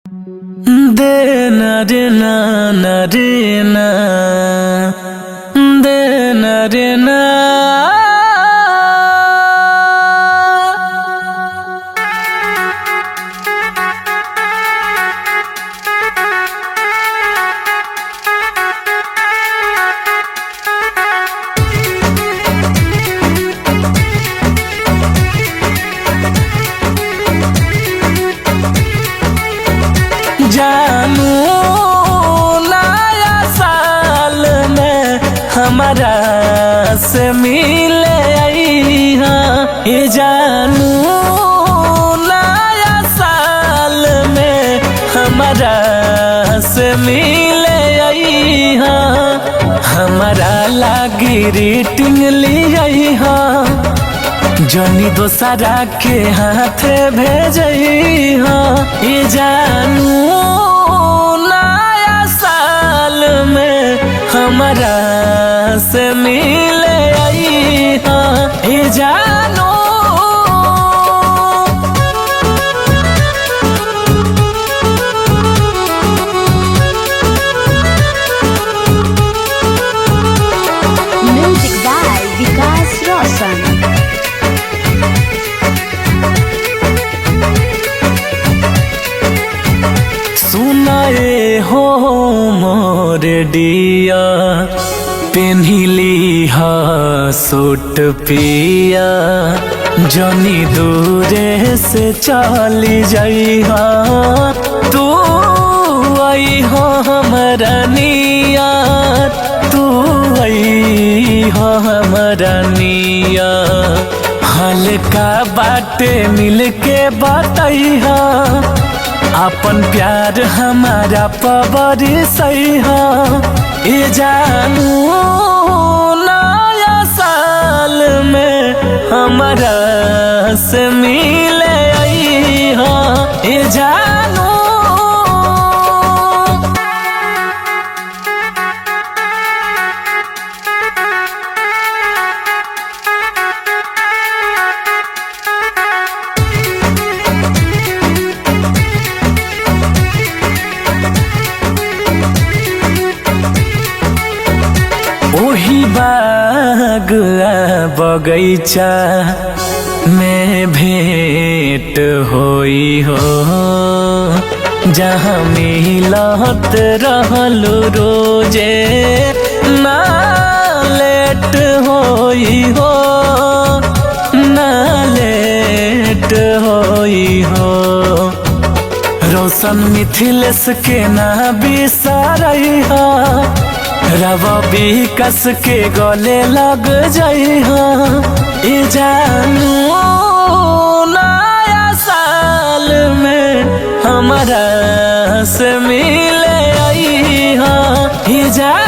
दे ना रे ना ना रे ना दे ना रे ना जानू नया साल में हमारा से मिले आई हाँ। ये जानू नया साल में हमारा से मिले आई हाँ। हमारा लागी रीटिंग ली आई हाँ। जनी दोसरा के हाथ भेजई हाँ। ये जानू नया साल में हमारा से मिले आई हाँ। ये जानू Music by Vikas Roshan. सुनाए हो मोर डिया पेन्हिली हा सूट पिया जनी दूरे से चली जाई हा। तू आई हो हमरा निया तू आई हो हमरा निया हल्का बाटे मिलके बताई हा। अपन प्यार हमारा पबरी सही हा। ये जानू नया साल में हमारा से मिले आई हा। ये जानू ओही बाग बगैचा में भेंट होई हो। जहाँ मिलत रहलू रोजे ना लेट होई हो ना लेट होई हो। रोशन मिथिलेश के ना बिसरई हा। रवि कस के गले लग जाई हाँ। ये जानू नया साल में हमारा से मिले आई हाँ। ये जानू